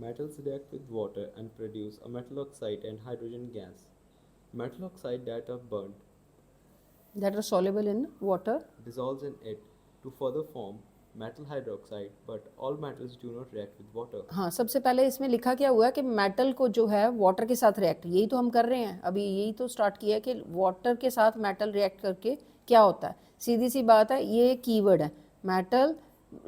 Metals react with water and produce a metal oxide and hydrogen gas. Metal oxide that are burnt that are soluble in water dissolves in it to further form metal hydroxide, but all metals do not react with water. हाँ, सबसे पहले इसमें लिखा क्या हुआ है कि metal को जो है वाटर के साथ रिएक्ट, यही तो हम कर रहे हैं अभी, यही तो स्टार्ट किया है कि वाटर के साथ मेटल रिएक्ट करके क्या होता है। सीधी सी बात है, ये कीवर्ड है, metal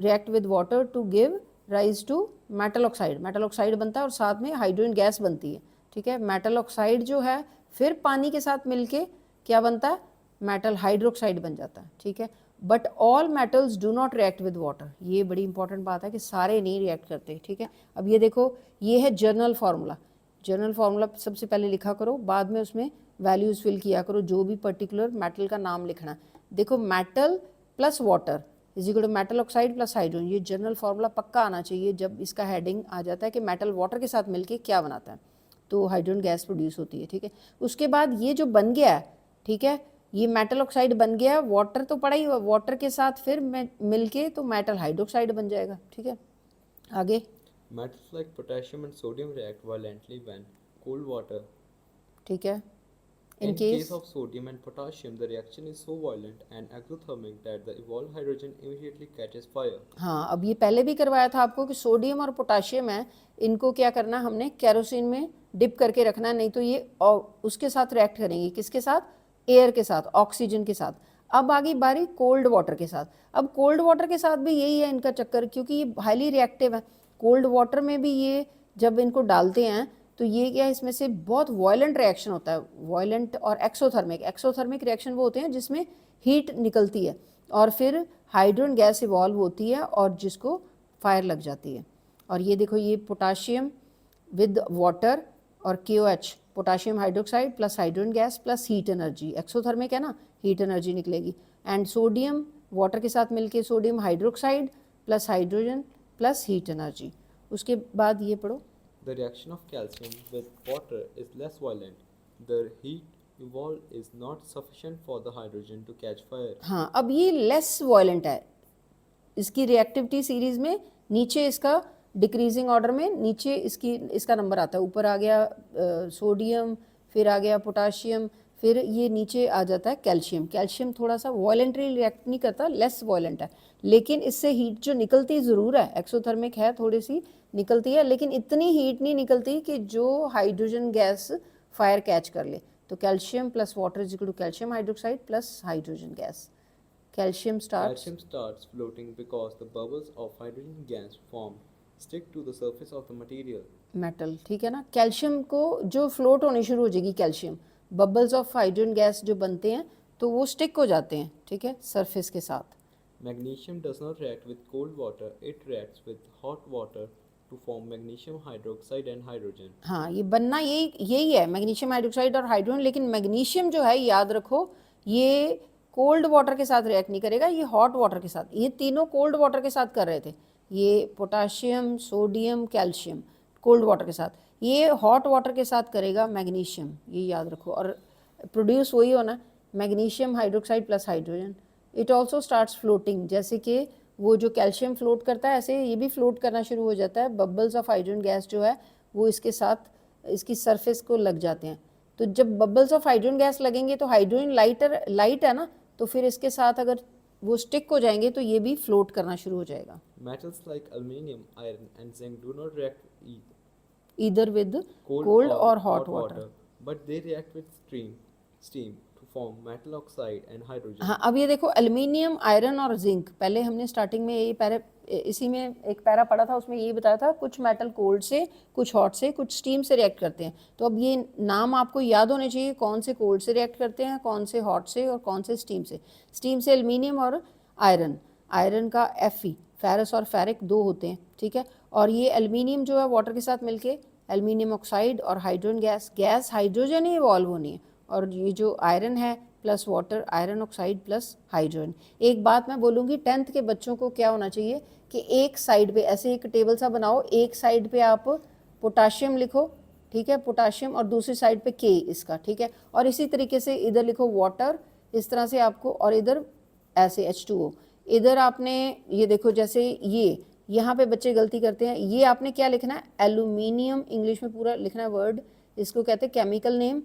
react with water to give rise to metal oxide. Metal oxide बनता है और साथ में हाइड्रोजन गैस बनती है, ठीक है। मेटल ऑक्साइड जो है फिर पानी के साथ मिलके क्या बनता है, मेटल हाइड्रोक्साइड बन जाता है, ठीक है। But all metals do not react with water, ये बड़ी इंपॉर्टेंट बात है कि सारे नहीं रिएक्ट करते, ठीक है। अब ये देखो, ये है जर्नल फार्मूला। जर्नल फार्मूला सबसे पहले लिखा करो, बाद में उसमें वैल्यूज फिल किया करो, जो भी पर्टिकुलर मेटल का नाम लिखना है। देखो, metal plus water is equal to metal oxide plus hydrogen, ये जर्नल फार्मूला पक्का आना चाहिए जब इसका हेडिंग आ जाता है कि मेटल वाटर के साथ मिलके क्या बनाता है, तो हाइड्रोजन गैस प्रोड्यूस होती है, ठीक है। उसके बाद ये जो बन गया है, ठीक है, ये मेटल ऑक्साइड बन गया, वाटर तो पड़ा ही हुआ, वाटर के साथ फिर मिलके तो मेटल हाइड्रोक्साइड बन जाएगा, ठीक है। आगे, Metals like potassium and sodium react violently when cold water. ठीक है। In case of sodium and potassium, the reaction is so violent and exothermic that the evolved hydrogen immediately catches fire. हाँ, अब ये पहले भी करवाया था आपको कि सोडियम और पोटाशियम है, इनको क्या करना है, हमने केरोसिन में डिप करके रखना है, नहीं तो ये उसके साथ रिएक्ट करेंगे, किसके साथ, एयर के साथ, ऑक्सीजन के साथ। अब आ गई बारी कोल्ड वाटर के साथ। अब कोल्ड वाटर के साथ भी यही है इनका चक्कर, क्योंकि ये हाईली रिएक्टिव है। कोल्ड वाटर में भी ये जब इनको डालते हैं तो ये क्या है, इसमें से बहुत वायलेंट रिएक्शन होता है, वायलेंट और एक्सोथर्मिक। एक्सोथर्मिक रिएक्शन वो होते हैं जिसमें हीट निकलती है और फिर हाइड्रोजन गैस इवॉल्व होती है और जिसको फायर लग जाती है। और ये देखो, ये पोटाशियम विद वाटर और KOH, potassium hydroxide plus hydrogen gas plus heat energy, exothermic है ना, हीट एनर्जी निकलेगी। एंड सोडियम वाटर के साथ मिलके sodium hydroxide plus hydrogen plus heat energy. उसके बाद ये पढ़ो, The reaction of calcium with water is less violent. The heat evolved is not sufficient for the hydrogen to catch fire. हाँ, अब ये लेस वायलेंट है, इसकी रिएक्टिविटी सीरीज में नीचे इसका डिक्रीजिंग ऑर्डर में नीचे इसका नंबर आता है, ऊपर आ गया सोडियम, फिर आ गया पोटाशियम, फिर ये नीचे आ जाता है कैल्शियम। कैल्शियम थोड़ा सा वायलेंटली रिएक्ट नहीं करता, लेस वायलेंट है, लेकिन इससे हीट जो निकलती ज़रूर है, एक्सोथर्मिक है, थोड़ी सी निकलती है, लेकिन इतनी हीट नहीं निकलती कि जो हाइड्रोजन गैस फायर कैच कर ले। तो calcium plus water is equal to calcium hydroxide plus hydrogen gas. Calcium starts floating because the bubbles of hydrogen gas formed stick to the surface of the material. Metal, ठीक है ना। Calcium को जो float होनी शुरू हो जाएगी, calcium bubbles of hydrogen gas जो बनते हैं तो वो स्टिक हो जाते हैं, ठीक है, सरफेस के साथ। Magnesium does not react with cold water, it reacts with hot water to form magnesium hydroxide and hydrogen. हाँ, ये बनना यही है, मैग्नीशियम हाइड्रोक्साइड और हाइड्रोजन। लेकिन मैग्नीशियम जो है, याद रखो, ये कोल्ड वाटर के साथ रिएक्ट नहीं करेगा, ये हॉट वाटर के साथ। ये तीनों कोल्ड वाटर के साथ कर रहे थे, ये potassium, sodium, calcium cold water के साथ। ये हॉट वाटर के साथ करेगा मैग्नीशियम, ये याद रखो। और प्रोड्यूस वही होना, magnesium hydroxide plus hydrogen. It also starts floating, जैसे कि वो जो कैल्शियम फ्लोट करता है ऐसे ये भी फ्लोट करना शुरू हो जाता है। बबल्स ऑफ हाइड्रोजन गैस जो है वो इसके साथ इसकी सरफेस को लग जाते हैं। तो जब बबल्स ऑफ हाइड्रोजन गैस लगेंगे तो हाइड्रोजन लाइट है ना, तो फिर इसके साथ अगर वो स्टिक हो जाएंगे तो ये भी फ्लोट करना शुरू हो जाएगा। Metals like aluminum, iron, and zinc do not react either with cold और hot water, but they react with steam to form metal oxide and hydrogen. हाँ, अब ये देखो, एल्युमिनियम, आयरन और जिंक, पहले हमने स्टार्टिंग में इसी में एक पैरा पढ़ा था, उसमें ये बताया था कुछ मेटल कोल्ड से, कुछ हॉट से, कुछ स्टीम से रिएक्ट करते हैं। तो अब ये नाम आपको याद होने चाहिए, कौन से कोल्ड से रिएक्ट करते हैं, कौन से हॉट से और कौन से स्टीम से। स्टीम से एल्युमिनियम और आयरन, आयरन का Fe, फेरस और फेरिक दो होते हैं, ठीक है। और ये एल्युमिनियम जो है वाटर के साथ मिलके एल्युमिनियम ऑक्साइड और हाइड्रोजन गैस हाइड्रोजन ही इवॉल्व होनी है। और ये जो आयरन है plus water, iron oxide plus hydrogen. एक बात मैं बोलूँगी, 10th के बच्चों को क्या होना चाहिए कि एक साइड पे ऐसे एक टेबल सा बनाओ, एक साइड पे आप पोटाशियम लिखो, ठीक है, पोटाशियम, और दूसरी साइड पे K इसका, ठीक है। और इसी तरीके से इधर लिखो वाटर, इस तरह से आपको, और इधर ऐसे H2O। इधर आपने ये देखो, जैसे यहाँ पे बच्चे गलती करते हैं, ये आपने क्या लिखना है, एल्यूमिनियम, इंग्लिश में पूरा लिखना है वर्ड, इसको कहते हैं केमिकल नेम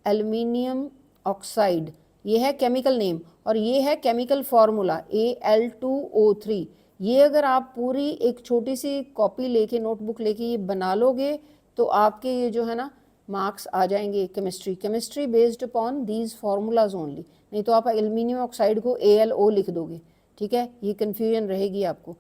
एल्यूमिनियम ऑक्साइड, ये है केमिकल नेम, और ये है केमिकल फार्मूला Al2O3। ये अगर आप पूरी एक छोटी सी कॉपी लेके, नोटबुक लेके ये बना लोगे तो आपके ये जो है ना मार्क्स आ जाएंगे chemistry based upon these formulas only. नहीं तो आप एल्यूमिनियम ऑक्साइड को AlO लिख दोगे, ठीक है, ये कन्फ्यूजन रहेगी आपको।